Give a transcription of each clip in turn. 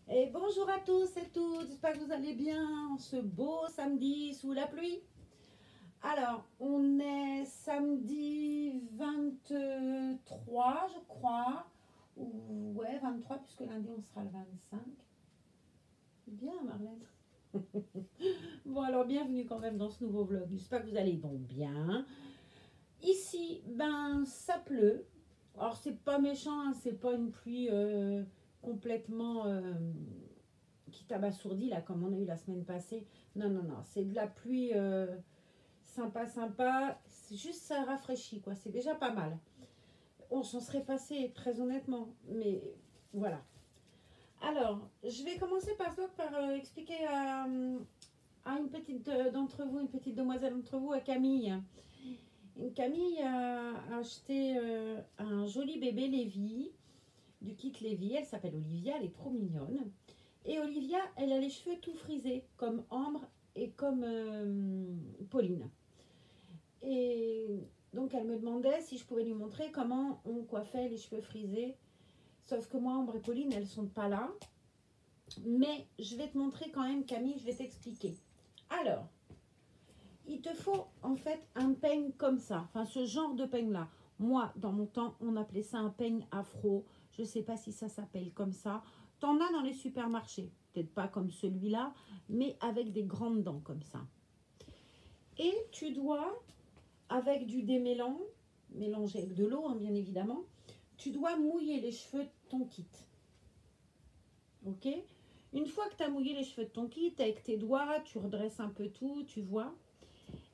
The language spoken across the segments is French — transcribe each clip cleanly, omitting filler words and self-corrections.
Et bonjour à tous et toutes, j'espère que vous allez bien ce beau samedi sous la pluie. Alors, on est samedi 23, je crois. Ou, ouais, 23, puisque lundi on sera le 25. Bien, Marlène. Bon, alors bienvenue quand même dans ce nouveau vlog. J'espère que vous allez donc bien. Ici, ben, ça pleut. Alors, c'est pas méchant, hein, c'est pas une pluie complètement qui t'abasourdit, là, comme on a eu la semaine passée. Non, non, non, c'est de la pluie sympa, sympa. C'est juste, ça rafraîchit, quoi. C'est déjà pas mal. On s'en serait passé, très honnêtement. Mais voilà. Alors, je vais commencer par expliquer à une petite d'entre vous, une petite demoiselle d'entre vous, à Camille. Camille a acheté un joli bébé Lévi, du kit Lévi. Elle s'appelle Olivia, elle est trop mignonne. Et Olivia, elle a les cheveux tout frisés, comme Ambre et comme Pauline. Et donc, elle me demandait si je pouvais lui montrer comment on coiffait les cheveux frisés. Sauf que moi, Ambre et Pauline, elles ne sont pas là. Mais je vais te montrer quand même, Camille, je vais t'expliquer. Alors, il te faut en fait un peigne comme ça, enfin ce genre de peigne-là. Moi, dans mon temps, on appelait ça un peigne afro. Je ne sais pas si ça s'appelle comme ça. T'en as dans les supermarchés. Peut-être pas comme celui-là, mais avec des grandes dents comme ça. Et tu dois, avec du démêlant, mélangé avec de l'eau, hein, bien évidemment, tu dois mouiller les cheveux de ton kit. Ok? Une fois que tu as mouillé les cheveux de ton kit, avec tes doigts, tu redresses un peu tout, tu vois.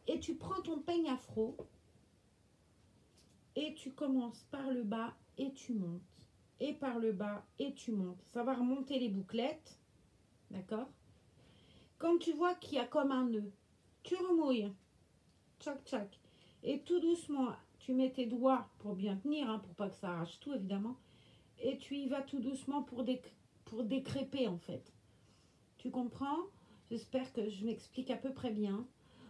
Et tu prends ton peigne afro et tu commences par le bas et tu montes. Et par le bas et tu montes. Ça va remonter les bouclettes. D'accord? Quand tu vois qu'il y a comme un nœud, tu remouilles. Tchac, tchac. Et tout doucement, tu mets tes doigts pour bien tenir, hein, pour pas que ça arrache tout évidemment. Et tu y vas tout doucement pour décréper en fait. Tu comprends? J'espère que je m'explique à peu près bien.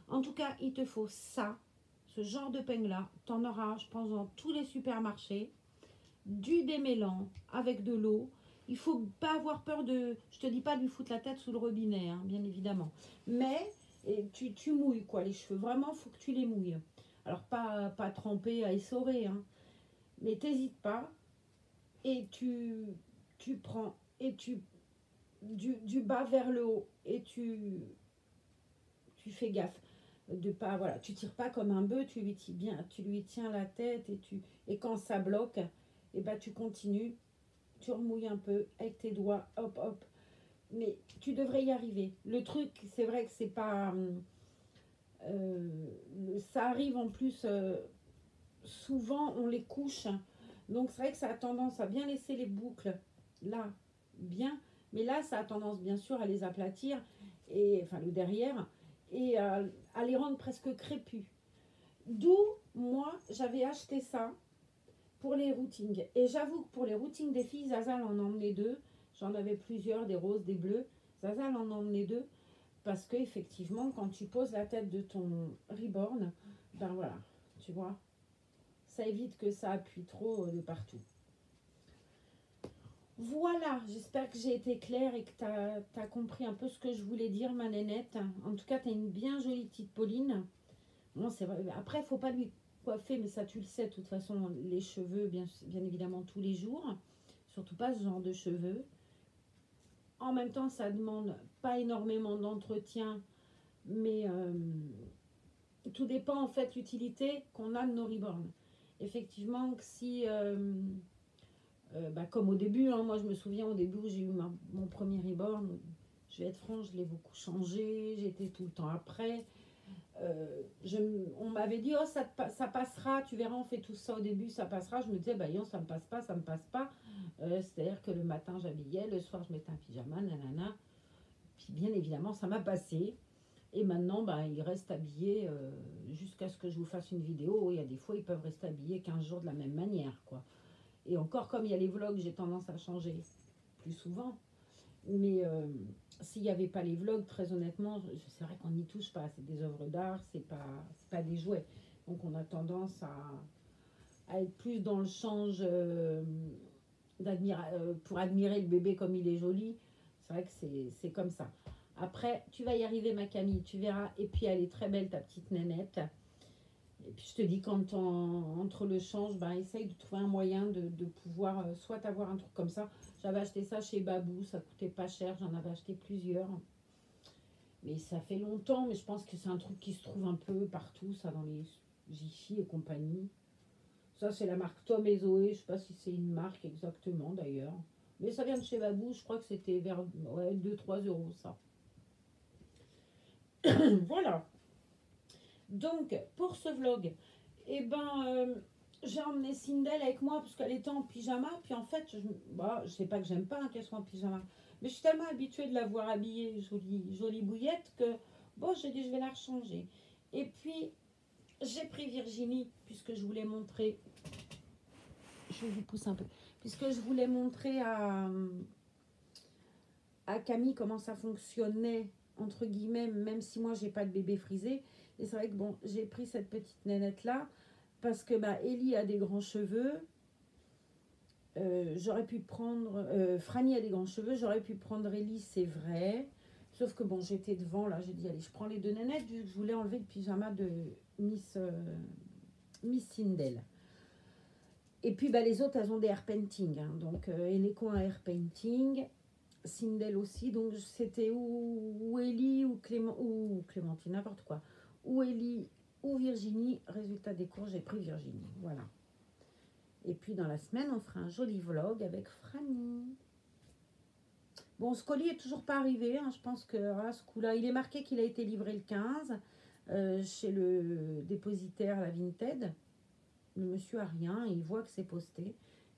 En tout cas, il te faut ça, ce genre de peigne-là. Tu en auras, je pense, dans tous les supermarchés. Du démêlant avec de l'eau. Il faut pas avoir peur de... Je te dis pas de lui foutre la tête sous le robinet, hein, bien évidemment. Mais tu mouilles, quoi, les cheveux. Vraiment, il faut que tu les mouilles. Alors, pas tremper à essorer, hein. Mais t'hésites pas. Et tu prends et du bas vers le haut. Et tu fais gaffe de pas, voilà, tu tires pas comme un bœuf, tu lui tiens la tête et quand ça bloque, et ben tu continues, tu remouilles un peu avec tes doigts, hop hop, mais tu devrais y arriver. Le truc, c'est vrai que c'est pas, ça arrive en plus souvent on les couche, donc c'est vrai que ça a tendance à bien laisser les boucles là, bien, mais là ça a tendance bien sûr à les aplatir et enfin le derrière et à les rendre presque crépus. D'où moi j'avais acheté ça pour les routings. Et j'avoue que pour les routings des filles, Zaza en emmenait deux. J'en avais plusieurs, des roses, des bleus. Zaza en emmenait deux. Parce que effectivement, quand tu poses la tête de ton reborn, ben voilà, tu vois, ça évite que ça appuie trop de partout. Voilà, j'espère que j'ai été claire et que tu as compris un peu ce que je voulais dire, ma nénette. En tout cas, tu as une bien jolie petite Pauline. Bon, c'est vrai. Après, il ne faut pas lui coiffer, mais ça, tu le sais, de toute façon, les cheveux, bien évidemment, tous les jours. Surtout pas ce genre de cheveux. En même temps, ça demande pas énormément d'entretien, mais tout dépend, en fait, l'utilité qu'on a de nos reborn. Effectivement, si... bah, comme au début, hein, moi je me souviens au début où j'ai eu mon premier reborn, je vais être franche, je l'ai beaucoup changé, j'étais tout le temps après. On m'avait dit, oh ça passera, tu verras, on fait tout ça au début, ça passera. Je me disais, bah non, ça me passe pas, ça me passe pas. C'est-à-dire que le matin j'habillais, le soir je mettais un pyjama, nanana. Puis bien évidemment, ça m'a passé. Et maintenant, bah, ils restent habillés jusqu'à ce que je vous fasse une vidéo. Il y a des fois, ils peuvent rester habillés 15 jours de la même manière, quoi. Et encore, comme il y a les vlogs, j'ai tendance à changer plus souvent. Mais s'il n'y avait pas les vlogs, très honnêtement, c'est vrai qu'on n'y touche pas. C'est des œuvres d'art, c'est pas des jouets. Donc on a tendance à être plus dans le change pour admirer le bébé comme il est joli. C'est vrai que c'est comme ça. Après, tu vas y arriver, ma Camille, tu verras. Et puis, elle est très belle, ta petite nénette. Et puis, je te dis, quand entre le change, ben, essaye de trouver un moyen de pouvoir soit avoir un truc comme ça. J'avais acheté ça chez Babou, ça coûtait pas cher, j'en avais acheté plusieurs. Mais ça fait longtemps, mais je pense que c'est un truc qui se trouve un peu partout, ça, dans les Jiffy et compagnie. Ça, c'est la marque Tom et Zoé. Je sais pas si c'est une marque exactement, d'ailleurs. Mais ça vient de chez Babou. Je crois que c'était vers ouais, 2-3 euros, ça. Voilà. Donc, pour ce vlog, eh ben, j'ai emmené Sindel avec moi parce qu'elle était en pyjama. Puis en fait, je sais pas que j'aime pas hein, qu'elle soit en pyjama. Mais je suis tellement habituée de la voir habillée jolie bouillette que, bon, j'ai dit je vais la rechanger. Et puis, j'ai pris Virginie puisque je voulais montrer. Je vous pousse un peu. Puisque je voulais montrer à Camille comment ça fonctionnait, entre guillemets, même si moi, j'ai pas de bébé frisé. Et c'est vrai que, bon, j'ai pris cette petite nénette-là parce que, bah, Ellie a des grands cheveux. J'aurais pu prendre... Franny a des grands cheveux. J'aurais pu prendre Ellie, c'est vrai. Sauf que, bon, j'étais devant, là. J'ai dit, allez, je prends les deux nénettes vu que je voulais enlever le pyjama de Miss Sindel. Et puis bah, les autres, elles ont des hair painting. Hein. Donc Eneko a un hair painting. Sindel aussi. Donc c'était ou Ellie ou Clémentine, n'importe quoi. Ou Ellie ou Virginie. Résultat des cours, j'ai pris Virginie. Voilà. Et puis dans la semaine, on fera un joli vlog avec Franny. Bon, ce colis est toujours pas arrivé. Hein. Je pense que voilà, ce coup-là, il est marqué qu'il a été livré le 15 chez le dépositaire à la Vinted. Le monsieur a rien, il voit que c'est posté,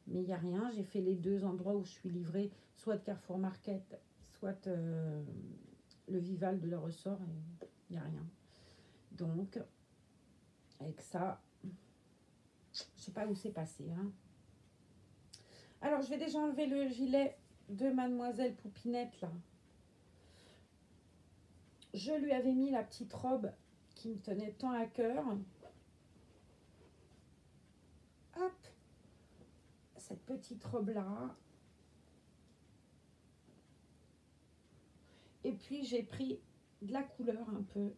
mais il n'y a rien. J'ai fait les deux endroits où je suis livrée, soit de Carrefour Market, soit le Vival de leur ressort, et il n'y a rien. Donc, avec ça, je ne sais pas où c'est passé. Hein. Alors, je vais déjà enlever le gilet de Mademoiselle Poupinette, là. Je lui avais mis la petite robe qui me tenait tant à cœur. Hop, cette petite robe-là. Et puis, j'ai pris de la couleur un peu.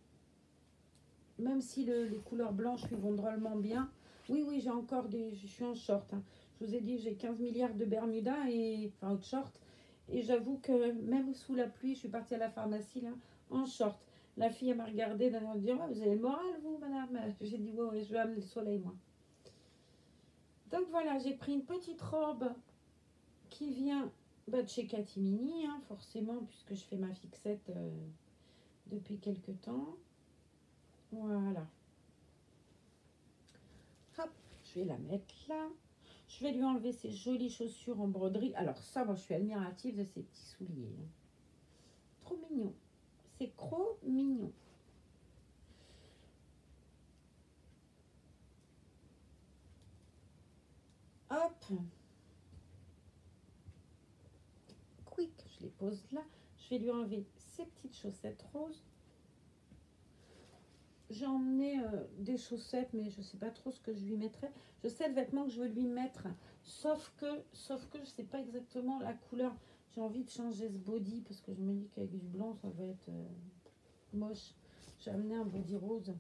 Même si les couleurs blanches lui vont drôlement bien. Oui, oui, j'ai encore des... Je suis en short. Hein. Je vous ai dit, j'ai 15 milliards de Bermuda, et, enfin, de short. Et j'avoue que même sous la pluie, je suis partie à la pharmacie, là, en short. La fille, elle m'a regardée, elle m'a dit, oh, vous avez le moral, vous, madame? J'ai dit, ouais, je vais amener le soleil, moi. Donc voilà, j'ai pris une petite robe qui vient bah, de chez Catimini, hein, forcément, puisque je fais ma fixette depuis quelques temps. Voilà. Hop, je vais la mettre là. Je vais lui enlever ses jolies chaussures en broderie. Alors ça, moi, je suis admirative de ces petits souliers. Hein. Trop mignon. C'est trop mignon. Hop. Quick, je les pose là. Je vais lui enlever ses petites chaussettes roses. J'ai emmené des chaussettes, mais je ne sais pas trop ce que je lui mettrai. Je sais le vêtement que je veux lui mettre, sauf que je ne sais pas exactement la couleur. J'ai envie de changer ce body parce que je me dis qu'avec du blanc, ça va être moche. J'ai amené un body rose.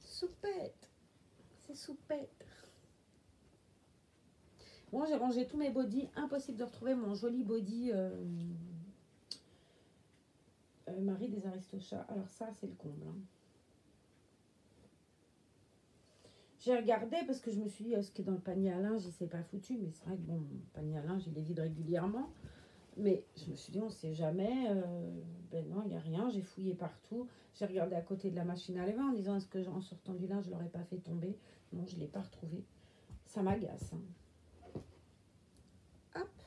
Soupette. C'est soupette. Bon, j'ai rangé tous mes bodys. Impossible de retrouver mon joli body Marie des Aristochats. Alors ça, c'est le comble. Hein. J'ai regardé parce que je me suis dit, ce qui est dans le panier à linge, il s'est pas foutu. Mais c'est vrai que bon, le panier à linge, il est vide régulièrement. Mais je me suis dit, on ne sait jamais. Ben non, il n'y a rien. J'ai fouillé partout. J'ai regardé à côté de la machine à laver en disant, est-ce que en sortant du linge, je ne l'aurais pas fait tomber? Non, je ne l'ai pas retrouvé. Ça m'agace. Hein. Hop,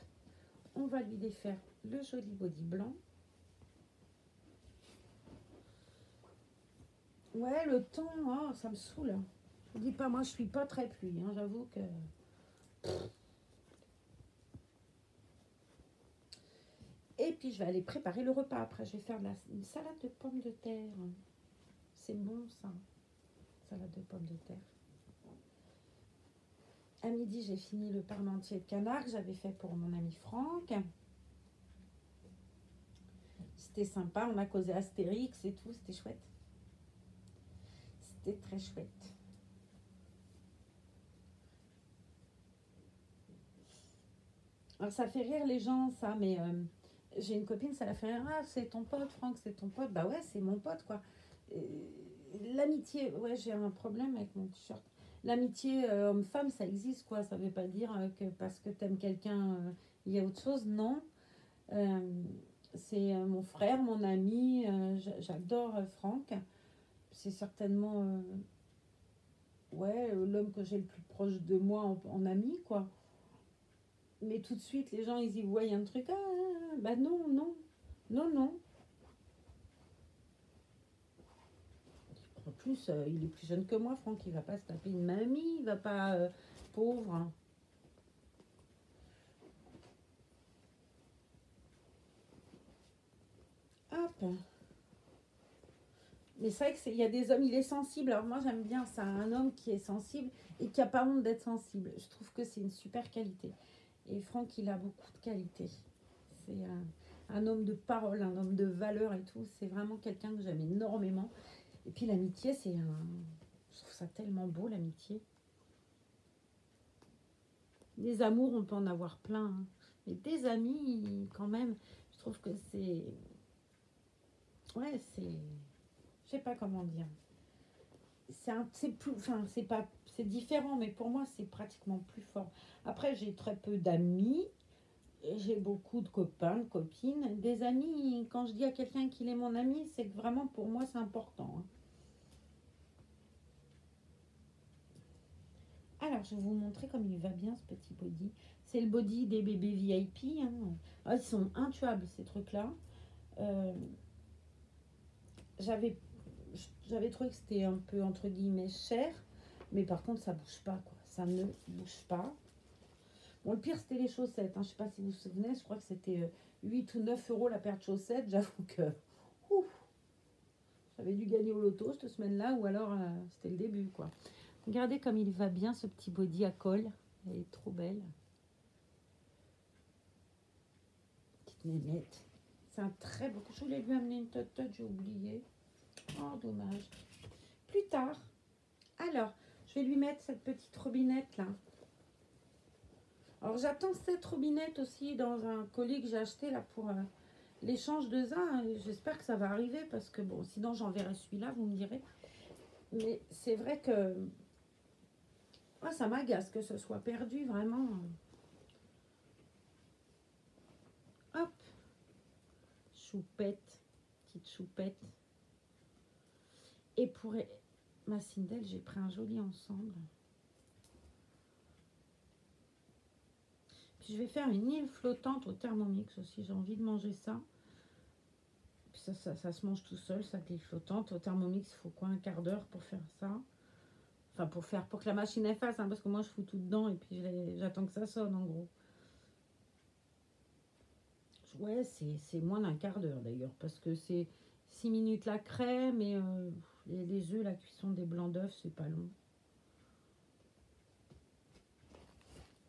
on va lui défaire le joli body blanc. Ouais, le temps, oh, ça me saoule. Je vous dis pas, moi, je suis pas très pluie. Hein, j'avoue que... Et puis, je vais aller préparer le repas. Après, je vais faire une salade de pommes de terre. C'est bon, ça. Salade de pommes de terre. À midi, j'ai fini le parmentier de canard que j'avais fait pour mon ami Franck. C'était sympa, on a causé Astérix et tout, c'était chouette. C'était très chouette. Alors ça fait rire les gens, ça, mais j'ai une copine, ça la fait rire. Ah, c'est ton pote, Franck, c'est ton pote. Bah ouais, c'est mon pote, quoi. L'amitié, ouais, j'ai un problème avec mon t-shirt. L'amitié homme-femme, ça existe, quoi. Ça veut pas dire que parce que t'aimes quelqu'un, il y a autre chose. Non. Euh, c'est mon frère, mon ami. J'adore Franck. C'est certainement ouais, l'homme que j'ai le plus proche de moi en ami, quoi. Mais tout de suite, les gens, ils y voient un truc. Ah, bah non, non, non, non. En plus, il est plus jeune que moi, Franck. Il va pas se taper une mamie. Il va pas. Pauvre. Hop. Mais c'est vrai qu'il y a des hommes, il est sensible. Alors moi, j'aime bien ça. Un homme qui est sensible et qui a pas honte d'être sensible. Je trouve que c'est une super qualité. Et Franck, il a beaucoup de qualités. C'est un homme de parole, un homme de valeur et tout. C'est vraiment quelqu'un que j'aime énormément. Et puis l'amitié, c'est un... Je trouve ça tellement beau, l'amitié. Des amours, on peut en avoir plein. Hein. Mais des amis, quand même, je trouve que c'est... Ouais, c'est... Je sais pas comment dire. C'est plus... Enfin, c'est pas... C'est différent, mais pour moi, c'est pratiquement plus fort. Après, j'ai très peu d'amis. J'ai beaucoup de copains, de copines. Des amis, quand je dis à quelqu'un qu'il est mon ami, c'est que vraiment, pour moi, c'est important. Hein. Alors, je vais vous montrer comme il va bien ce petit body. C'est le body des bébés VIP. Hein. Ah, ils sont intuables ces trucs-là. Euh, j'avais, j'avais trouvé que c'était un peu entre guillemets cher, mais par contre ça bouge pas quoi. Ça ne bouge pas. Bon, le pire c'était les chaussettes. Hein. Je sais pas si vous vous souvenez, je crois que c'était 8 ou 9 euros la paire de chaussettes. J'avoue que ouf, j'avais dû gagner au loto cette semaine-là, ou alors c'était le début quoi. Regardez comme il va bien ce petit body à col. Elle est trop belle. Petite nénette. C'est un très beau. Je voulais lui amener une tote, j'ai oublié. Oh, dommage. Plus tard. Alors, je vais lui mettre cette petite robinette là. Alors, j'attends cette robinette aussi dans un colis que j'ai acheté là pour l'échange de Zin. J'espère que ça va arriver parce que bon, sinon j'enverrai celui-là, vous me direz. Mais c'est vrai que ah, ça m'agace que ce soit perdu vraiment. Hop, choupette, petite choupette. Et pour ma Sindel, j'ai pris un joli ensemble. Puis je vais faire une île flottante au Thermomix aussi. J'ai envie de manger ça. Puis ça se mange tout seul, cette île flottante. Au Thermomix, il faut quoi, un quart d'heure pour faire ça. Enfin, pour que la machine elle fasse, hein, parce que moi, je fous tout dedans et puis j'attends que ça sonne, en gros. Ouais, c'est moins d'un quart d'heure, d'ailleurs, parce que c'est 6 minutes la crème et les œufs, la cuisson des blancs d'œufs, c'est pas long.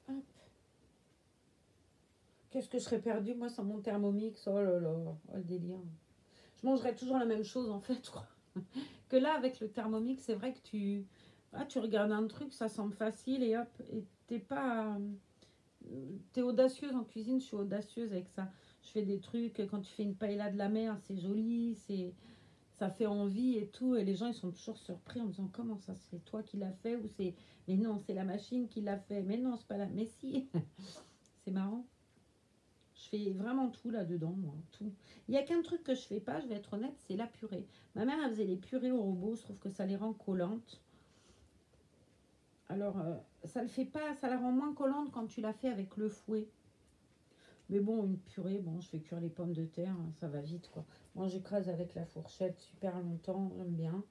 Hop. Qu'est-ce que je serais perdue, moi, sans mon Thermomix? Oh là là, oh, le délire. Je mangerais toujours la même chose, en fait, je crois. Que là, avec le Thermomix, c'est vrai que tu regardes un truc, ça semble facile et hop, et t'es pas... T'es audacieuse en cuisine, je suis audacieuse avec ça. Je fais des trucs, quand tu fais une paella de la mer, c'est joli, ça fait envie et tout. Et les gens, ils sont toujours surpris en me disant comment ça, c'est toi qui l'as fait ou c'est... Mais non, c'est la machine qui l'a fait. Mais non, c'est pas la... Mais si, c'est marrant. Je fais vraiment tout là-dedans, moi, tout. Il n'y a qu'un truc que je fais pas, je vais être honnête, c'est la purée. Ma mère, elle faisait les purées au robot, je trouve que ça les rend collantes. Alors, ça le fait pas, ça la rend moins collante quand tu la fais avec le fouet. Mais bon, une purée, bon, je fais cuire les pommes de terre, hein, ça va vite, quoi. Moi, j'écrase avec la fourchette super longtemps, j'aime bien.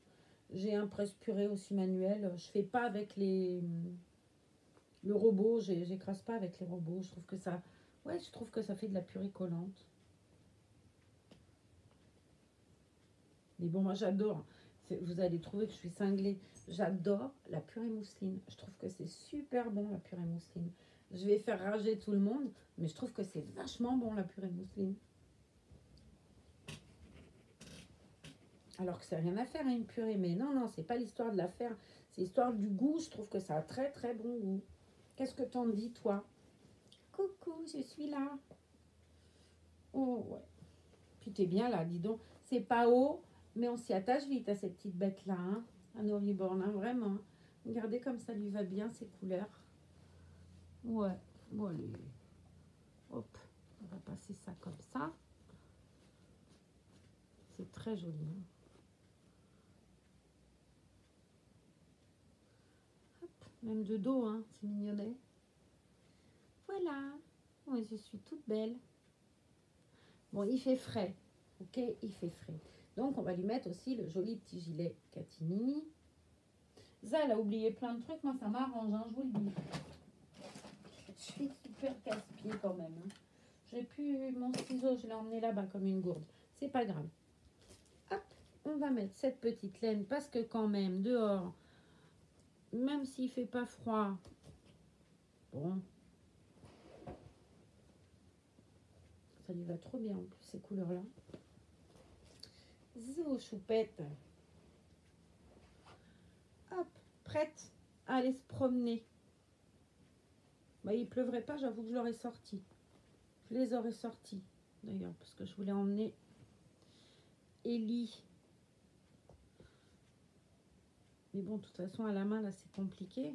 J'ai un presse-purée aussi manuel. Je fais pas avec le robot, j'écrase pas avec les robots. Je trouve que ça... Ouais, je trouve que ça fait de la purée collante. Mais bon, moi, j'adore. Vous allez trouver que je suis cinglée. J'adore la purée mousseline. Je trouve que c'est super bon, la purée mousseline. Je vais faire rager tout le monde, mais je trouve que c'est vachement bon, la purée mousseline. Alors que c'est rien à faire, hein, une purée. Mais non, non, c'est pas l'histoire de la faire. C'est l'histoire du goût. Je trouve que ça a très, très bon goût. Qu'est-ce que t'en dis, toi? Coucou, je suis là. Oh, ouais. Puis t'es bien là, dis donc. C'est pas haut, mais on s'y attache vite à cette petite bête-là, hein, à Noriborn, hein, vraiment. Regardez comme ça lui va bien, ces couleurs. Ouais, bon, allez. Hop, on va passer ça comme ça. C'est très joli, hein. Hop, même de dos, hein, c'est mignonnet. Voilà, ouais, je suis toute belle. Bon, il fait frais, ok, il fait frais. Donc, on va lui mettre aussi le joli petit gilet Catimini. Ça, elle a oublié plein de trucs. Moi, ça m'arrange, hein, je vous le dis. Je suis super casse-pied quand même. Hein. J'ai plus mon ciseau, je l'ai emmené là-bas comme une gourde. C'est pas grave. Hop, on va mettre cette petite laine parce que quand même, dehors, même s'il fait pas froid, bon, ça lui va trop bien en plus, ces couleurs-là. Zo, choupette. Hop, prête à aller se promener. Bah, il pleuvrait pas, j'avoue que je l'aurais sorti. Je les aurais sortis, d'ailleurs, parce que je voulais emmener Ellie. Mais bon, de toute façon, à la main, là, c'est compliqué.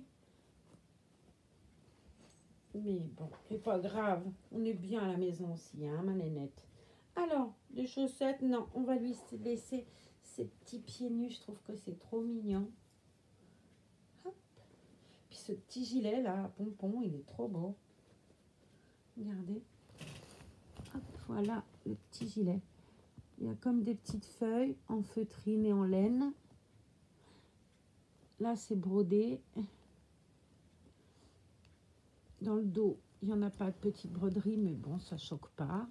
Mais bon, c'est pas grave. On est bien à la maison aussi, hein, ma nénette. Alors, des chaussettes, non, on va lui laisser ses petits pieds nus. Je trouve que c'est trop mignon. Hop. Puis ce petit gilet, là, à pompon, il est trop beau. Regardez. Hop, voilà le petit gilet. Il y a comme des petites feuilles en feutrine et en laine. Là, c'est brodé. Dans le dos, il n'y en a pas de petite broderie, mais bon, ça choque pas.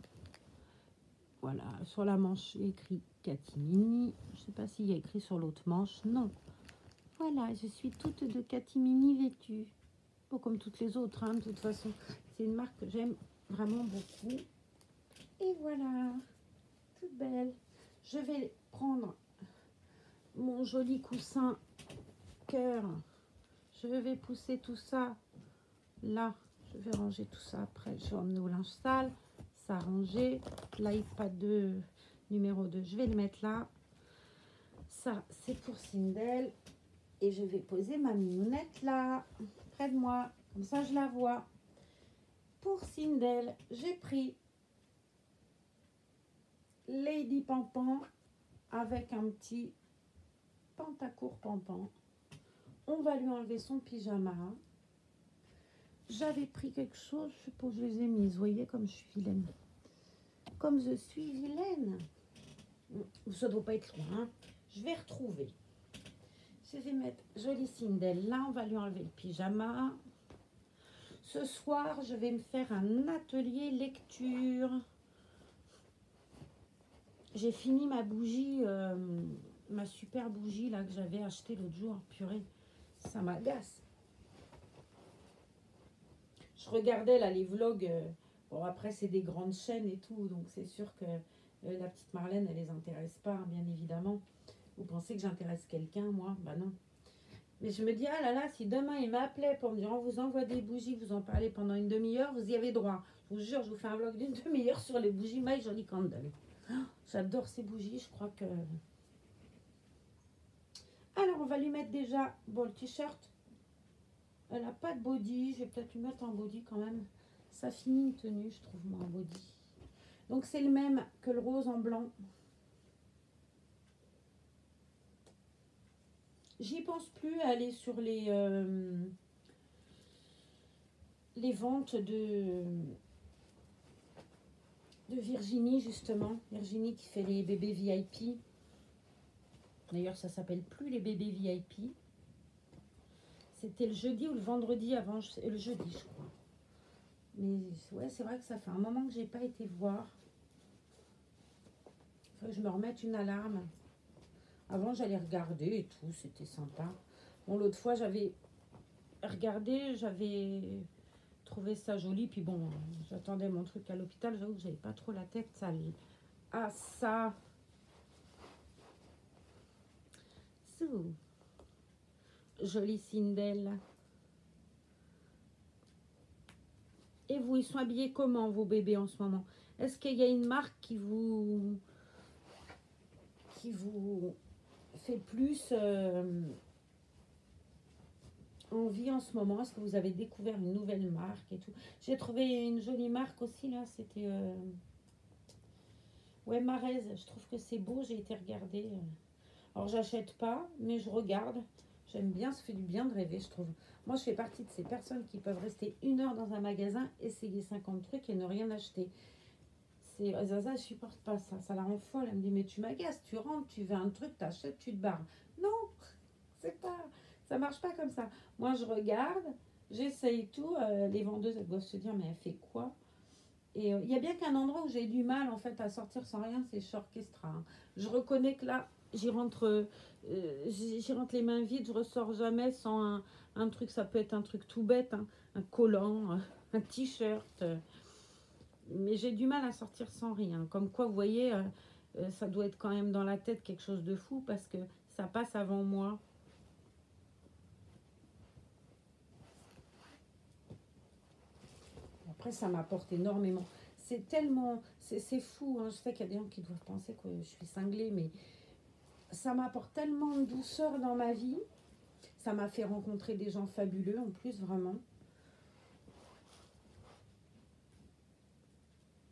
Voilà, sur la manche, il y a écrit Catimini. Je ne sais pas s'il y a écrit sur l'autre manche. Non. Voilà, je suis toute de Catimini vêtue. Bon, comme toutes les autres, hein, de toute façon. C'est une marque que j'aime vraiment beaucoup. Et voilà, toute belle. Je vais prendre mon joli coussin cœur. Je vais pousser tout ça là. Je vais ranger tout ça après. Je vais emmener au linge sale. Ça rangé. L'iPad 2, numéro 2, je vais le mettre là. Ça, c'est pour Sindel. Et je vais poser ma minounette là, près de moi. Comme ça, je la vois. Pour Sindel, j'ai pris Lady Pampan avec un petit pantacourt Pampan. On va lui enlever son pyjama. J'avais pris quelque chose, je sais pas où je les ai mises. Vous voyez comme je suis vilaine. Comme je suis vilaine. Ça doit pas être loin. Hein. Je vais retrouver. Je vais mettre jolie Sindel. Là, on va lui enlever le pyjama. Ce soir, je vais me faire un atelier lecture. J'ai fini ma bougie, ma super bougie là que j'avais achetée l'autre jour. Purée, ça m'agace. Je regardais là les vlogs. Bon, après, c'est des grandes chaînes et tout. Donc, c'est sûr que la petite Marlène, elle les intéresse pas, hein, bien évidemment. Vous pensez que j'intéresse quelqu'un, moi? Bah non. Mais je me dis, ah là là, si demain il m'appelait pour me dire, on vous envoie des bougies, vous en parlez pendant une demi-heure, vous y avez droit. Je vous jure, je vous fais un vlog d'une demi-heure sur les bougies My Jolly Candle. Oh, j'adore ces bougies, je crois que... Alors, on va lui mettre déjà, bon, le t-shirt, elle n'a pas de body, je vais peut-être lui mettre un body quand même. Ça finit une tenue, je trouve, moi, un body. Donc, c'est le même que le rose en blanc. J'y pense plus à aller sur les ventes de Virginie, justement. Virginie qui fait les bébés VIP. D'ailleurs, ça s'appelle plus les bébés VIP. C'était le jeudi ou le vendredi avant, le jeudi, je crois. Mais ouais, c'est vrai que ça fait un moment que j'ai pas été voir. Il faut que je me remette une alarme. Avant, j'allais regarder et tout, c'était sympa. Bon, l'autre fois, j'avais regardé, j'avais trouvé ça joli. Puis bon, j'attendais mon truc à l'hôpital. J'avoue que j'avais pas trop la tête. Ça, ah, ça. Sous. Jolie Sindel. Et vous, ils sont habillés comment, vos bébés, en ce moment? Est-ce qu'il y a une marque qui vous fait plus envie en ce moment? Est-ce que vous avez découvert une nouvelle marque et tout? J'ai trouvé une jolie marque aussi, là. C'était... ouais, Marez. Je trouve que c'est beau. J'ai été regarder. Alors, j'achète pas, mais je regarde. J'aime bien. Ça fait du bien de rêver, je trouve. Moi, je fais partie de ces personnes qui peuvent rester 1 heure dans un magasin, essayer 50 trucs et ne rien acheter. Zaza, elle supporte pas ça. Ça la rend folle. Elle me dit, mais tu m'agaces. Tu rentres, tu veux un truc, t'achètes, tu te barres. Non, c'est pas... Ça marche pas comme ça. Moi, je regarde, j'essaye tout. Les vendeuses, elles doivent se dire, mais elle fait quoi? Et il y a bien qu'un endroit où j'ai du mal, en fait, à sortir sans rien, c'est chez Orchestra. Hein. Je reconnais que là, j'y rentre les mains vides, je ressors jamais sans un truc. Ça peut être un truc tout bête, hein, un collant, un t-shirt. Mais j'ai du mal à sortir sans rien. Comme quoi, vous voyez, ça doit être quand même dans la tête quelque chose de fou parce que ça passe avant moi. Après, ça m'apporte énormément. C'est tellement... C'est fou, hein. Je sais qu'il y a des gens qui doivent penser que je suis cinglée, mais ça m'apporte tellement de douceur dans ma vie. Ça m'a fait rencontrer des gens fabuleux, en plus, vraiment.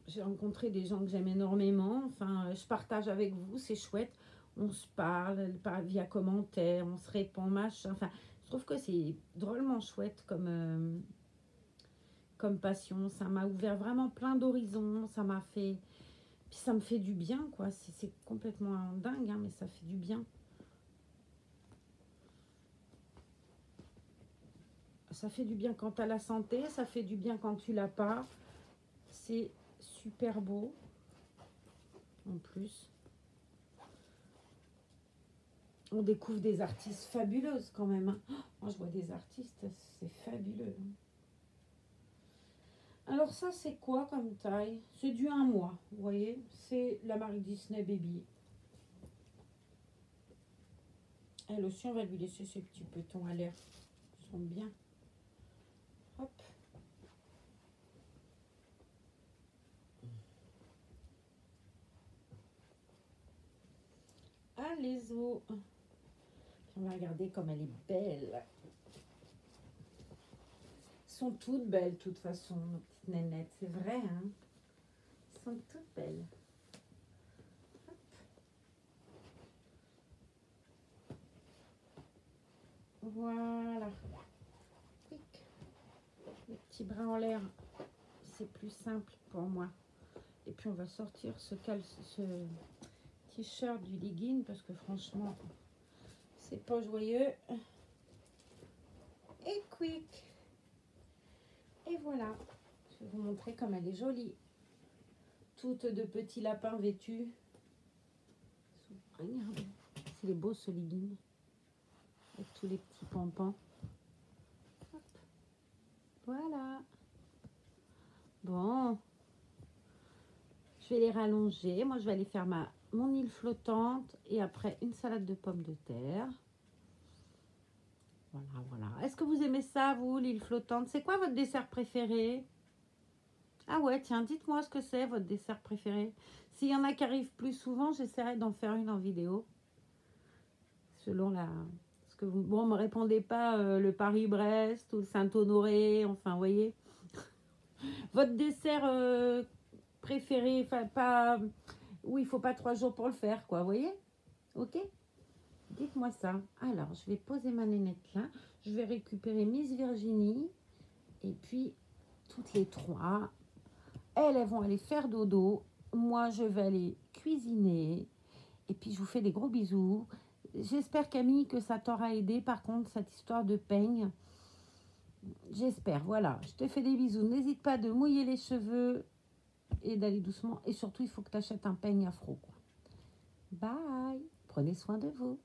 J'ai rencontré des gens que j'aime énormément. Enfin, je partage avec vous, c'est chouette. On se parle via commentaires, on se répond, machin. Enfin, je trouve que c'est drôlement chouette comme passion. Ça m'a ouvert vraiment plein d'horizons. Ça m'a fait... Puis ça me fait du bien, quoi. C'est complètement dingue, hein, mais ça fait du bien. Ça fait du bien quand tu as la santé, ça fait du bien quand tu l'as pas. C'est super beau. En plus. On découvre des artistes fabuleuses quand même. Hein. Moi, je vois des artistes, c'est fabuleux. Hein. Alors ça, c'est quoi comme taille? C'est du 1 mois, vous voyez. C'est la marque Disney Baby. Elle aussi, on va lui laisser ses petits petons à l'air. Ils sont bien. Hop. Allez, on va regarder comme elle est belle. Sont toutes belles, de toute façon, nos petites nénettes. C'est vrai, hein. Elles sont toutes belles. Hop. Voilà. Quick. Les petits bras en l'air, c'est plus simple pour moi. Et puis, on va sortir ce t-shirt du legging parce que franchement, c'est pas joyeux. Et quick. Et voilà, je vais vous montrer comme elle est jolie. Toutes de petits lapins vêtus. Regardez, c'est beau ce legging. Avec tous les petits pompons. Hop. Voilà. Bon. Je vais les rallonger. Moi, je vais aller faire mon île flottante. Et après, une salade de pommes de terre. Voilà, voilà. Est-ce que vous aimez ça, vous, l'île flottante? C'est quoi votre dessert préféré? Ah ouais, tiens, dites-moi ce que c'est, votre dessert préféré. S'il y en a qui arrivent plus souvent, j'essaierai d'en faire une en vidéo. Selon la... Parce que vous ne me répondez pas le Paris-Brest ou le Saint-Honoré, enfin, vous voyez. Votre dessert préféré, enfin, pas... Oui, il ne faut pas 3 jours pour le faire, quoi, vous voyez? Ok? Dites-moi ça. Alors, je vais poser ma nénette là. Je vais récupérer Miss Virginie. Et puis, toutes les 3. Elles vont aller faire dodo. Moi, je vais aller cuisiner. Et puis, je vous fais des gros bisous. J'espère, Camille, que ça t'aura aidé. Par contre, cette histoire de peigne, j'espère. Voilà, je te fais des bisous. N'hésite pas de mouiller les cheveux et d'aller doucement. Et surtout, il faut que tu achètes un peigne afro. Bye. Prenez soin de vous.